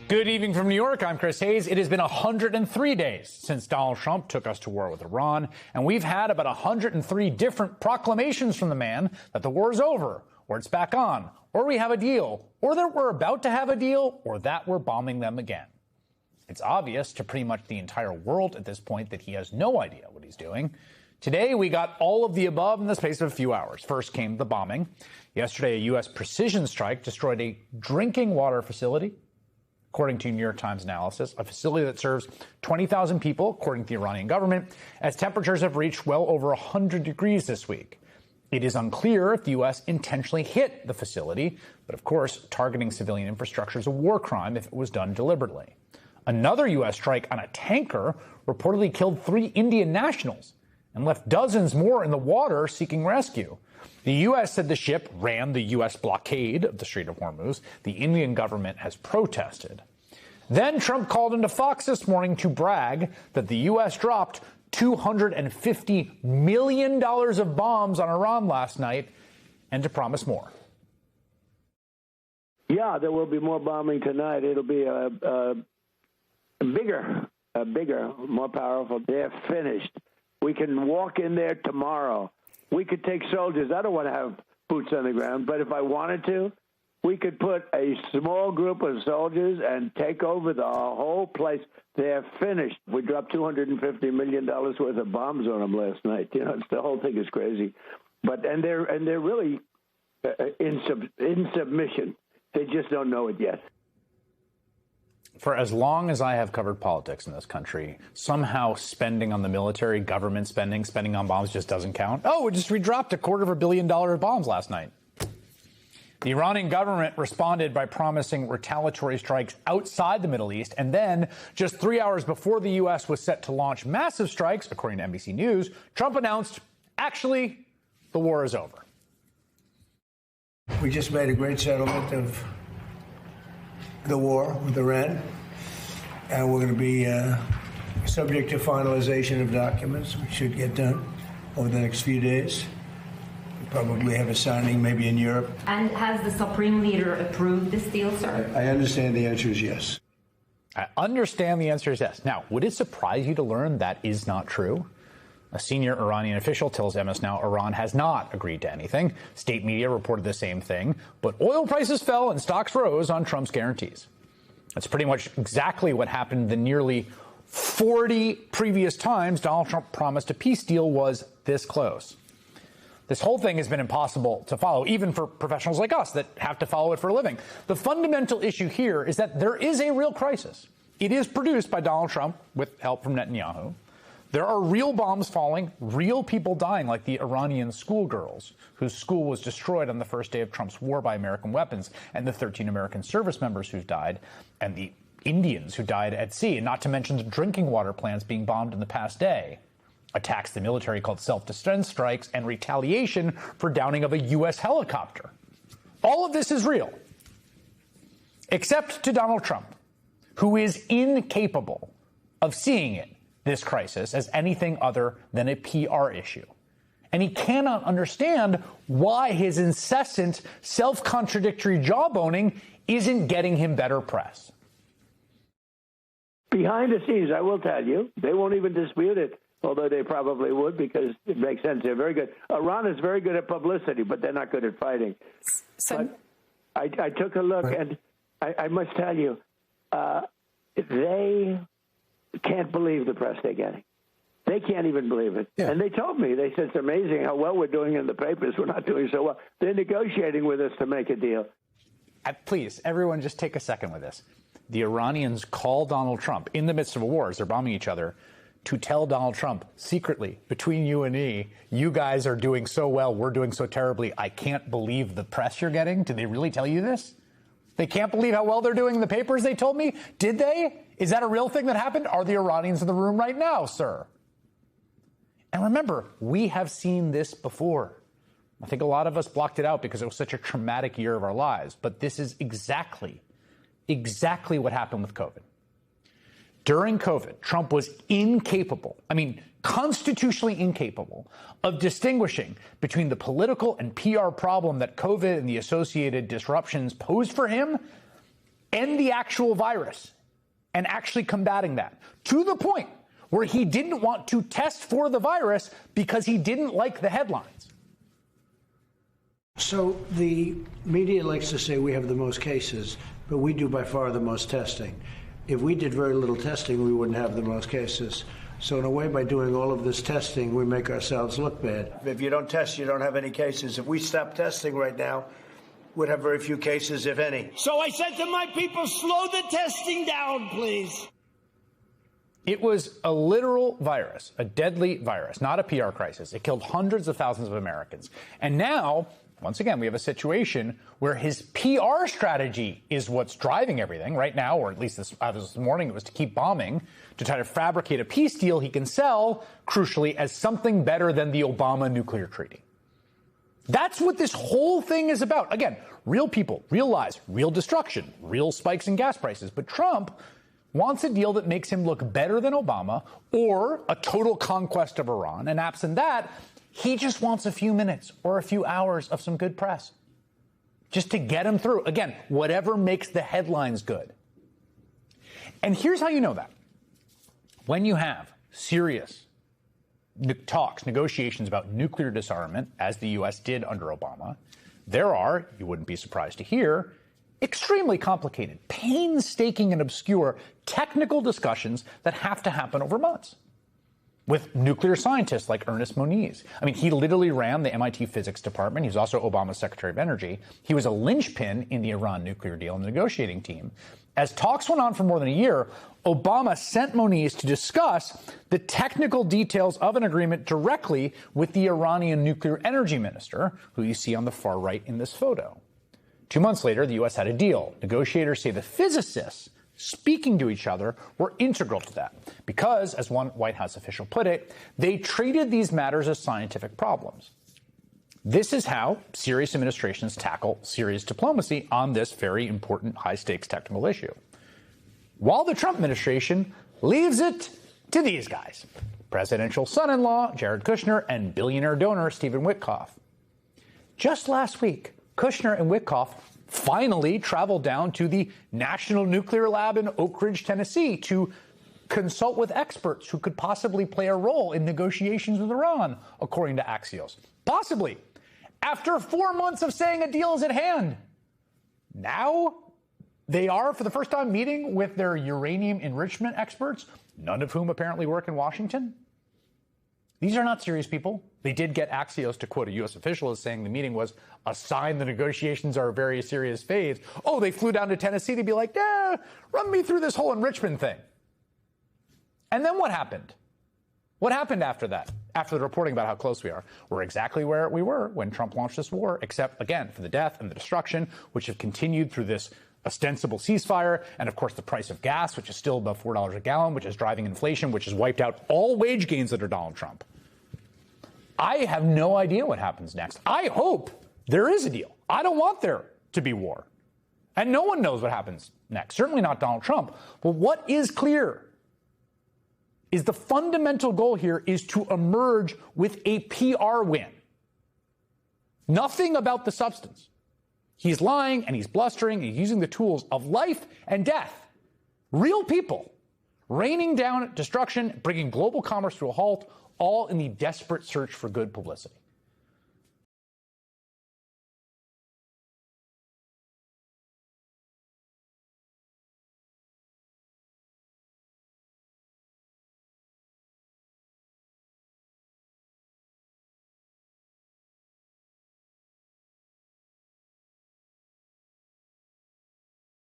Good evening from New York. I'm Chris Hayes. It has been 103 days since Donald Trump took us to war with Iran, and we've had about 103 different proclamations from the man that the war is over, or it's back on, or we have a deal, or that we're about to have a deal, or that we're bombing them again. It's obvious to pretty much the entire world at this point that he has no idea what he's doing. Today, we got all of the above in the space of a few hours. First came the bombing. Yesterday, a U.S. precision strike destroyed a drinking water facility, according to New York Times analysis, a facility that serves 20,000 people, according to the Iranian government, as temperatures have reached well over 100 degrees this week. It is unclear if the U.S. intentionally hit the facility, but of course, targeting civilian infrastructure is a war crime if it was done deliberately. Another U.S. strike on a tanker reportedly killed 3 Indian nationals and left dozens more in the water seeking rescue. The U.S. said the ship ran the U.S. blockade of the Strait of Hormuz. The Indian government has protested. Then Trump called into Fox this morning to brag that the U.S. dropped $250 million of bombs on Iran last night and to promise more. Yeah, there will be more bombing tonight. It'll be a bigger, more powerful. They're finished. We can walk in there tomorrow. We could take soldiers. I don't want to have boots on the ground, but if I wanted to, we could put a small group of soldiers and take over the whole place. They're finished. We dropped $250 million worth of bombs on them last night. You know, the whole thing is crazy. And they're really in submission. They just don't know it yet. For as long as I have covered politics in this country, somehow spending on the military, government spending on bombs just doesn't count. Oh, we dropped $250 million of bombs last night. The Iranian government responded by promising retaliatory strikes outside the Middle East. And then, just 3 hours before the U.S. was set to launch massive strikes, according to NBC News, Trump announced, actually, the war is over. We just made a great settlement of the war with Iran, and we're going to be subject to finalization of documents, which should get done over the next few days. We probably have a signing maybe in Europe. And has the Supreme Leader approved this deal, sir? I understand the answer is yes. I understand the answer is yes. Now, would it surprise you to learn that is not true? A senior Iranian official tells MS Now Iran has not agreed to anything. State media reported the same thing, but oil prices fell and stocks rose on Trump's guarantees. That's pretty much exactly what happened the nearly 40 previous times Donald Trump promised a peace deal was this close. This whole thing has been impossible to follow, even for professionals like us that have to follow it for a living. The fundamental issue here is that there is a real crisis. It is produced by Donald Trump with help from Netanyahu. There are real bombs falling, real people dying, like the Iranian schoolgirls whose school was destroyed on the first day of Trump's war by American weapons, and the 13 American service members who died, and the Indians who died at sea, and not to mention the drinking water plants being bombed in the past day. Attacks the military called self-defense strikes, and retaliation for downing of a U.S. helicopter. All of this is real, except to Donald Trump, who is incapable of seeing it, this crisis, as anything other than a PR issue. And he cannot understand why his incessant self-contradictory jawboning isn't getting him better press. Behind the scenes, I will tell you, they won't even dispute it, although they probably would because it makes sense. They're very good. Iran is very good at publicity, but they're not good at fighting. But I took a look, and I must tell you, they can't believe the press they're getting. They can't even believe it. Yeah. And they told me, they said, it's amazing how well we're doing in the papers. We're not doing so well. They're negotiating with us to make a deal. Please, everyone, just take a second with this. The Iranians call Donald Trump in the midst of a war as they're bombing each other to tell Donald Trump secretly, between you and me, you guys are doing so well, we're doing so terribly. I can't believe the press you're getting. Did they really tell you this? They can't believe how well they're doing in the papers, they told me? Did they? Is that a real thing that happened? Are the Iranians in the room right now, sir? And remember, we have seen this before. I think a lot of us blocked it out because it was such a traumatic year of our lives. But this is exactly what happened with COVID. During COVID, Trump was incapable, constitutionally incapable of distinguishing between the political and PR problem that COVID and the associated disruptions posed for him end the actual virus and actually combating that, to the point where he didn't want to test for the virus because he didn't like the headlines. So the media likes to say we have the most cases, but we do by far the most testing. If we did very little testing, we wouldn't have the most cases. So in a way, by doing all of this testing, we make ourselves look bad. If you don't test, you don't have any cases. If we stop testing right now, we'd have very few cases, if any. So I said to my people, slow the testing down, please. It was a literal virus, a deadly virus, not a PR crisis. It killed hundreds of thousands of Americans. And now, once again, we have a situation where his PR strategy is what's driving everything right now, or at least this morning it was to keep bombing, to try to fabricate a peace deal he can sell, crucially, as something better than the Obama nuclear treaty. That's what this whole thing is about. Again, real people, real lives, real destruction, real spikes in gas prices. But Trump wants a deal that makes him look better than Obama or a total conquest of Iran. And absent that, he just wants a few minutes or a few hours of some good press just to get him through. Again, whatever makes the headlines good. And here's how you know that. When you have serious talks, negotiations about nuclear disarmament, as the U.S. did under Obama, there are, you wouldn't be surprised to hear, extremely complicated, painstaking and obscure technical discussions that have to happen over months with nuclear scientists like Ernest Moniz. I mean, he literally ran the MIT physics department. He was also Obama's Secretary of Energy. He was a linchpin in the Iran nuclear deal in the negotiating team. As talks went on for more than a year, Obama sent Moniz to discuss the technical details of an agreement directly with the Iranian nuclear energy minister, who you see on the far right in this photo. 2 months later, the U.S. had a deal. Negotiators say the physicists speaking to each other were integral to that because, as one White House official put it, they treated these matters as scientific problems. This is how serious administrations tackle serious diplomacy on this very important high-stakes technical issue. While the Trump administration leaves it to these guys, presidential son-in-law Jared Kushner and billionaire donor Stephen Witkoff. Just last week, Kushner and Witkoff finally traveled down to the National Nuclear Lab in Oak Ridge, Tennessee, to consult with experts who could possibly play a role in negotiations with Iran, according to Axios. Possibly. After 4 months of saying a deal is at hand. Now they are, for the first time, meeting with their uranium enrichment experts, none of whom apparently work in Washington. These are not serious people. They did get Axios to quote a U.S. official as saying the meeting was a sign the negotiations are a very serious phase. Oh, they flew down to Tennessee to be like, yeah, run me through this whole enrichment thing. And then what happened? What happened after that? After the reporting about how close we are? We're exactly where we were when Trump launched this war, except, again, for the death and the destruction, which have continued through this ostensible ceasefire, and, of course, the price of gas, which is still above $4 a gallon, which is driving inflation, which has wiped out all wage gains under Donald Trump. I have no idea what happens next. I hope there is a deal. I don't want there to be war. And no one knows what happens next, certainly not Donald Trump. But what is clear is the fundamental goal here is to emerge with a PR win. Nothing about the substance. He's lying and he's blustering. He's using the tools of life and death. Real people raining down destruction, bringing global commerce to a halt, all in the desperate search for good publicity.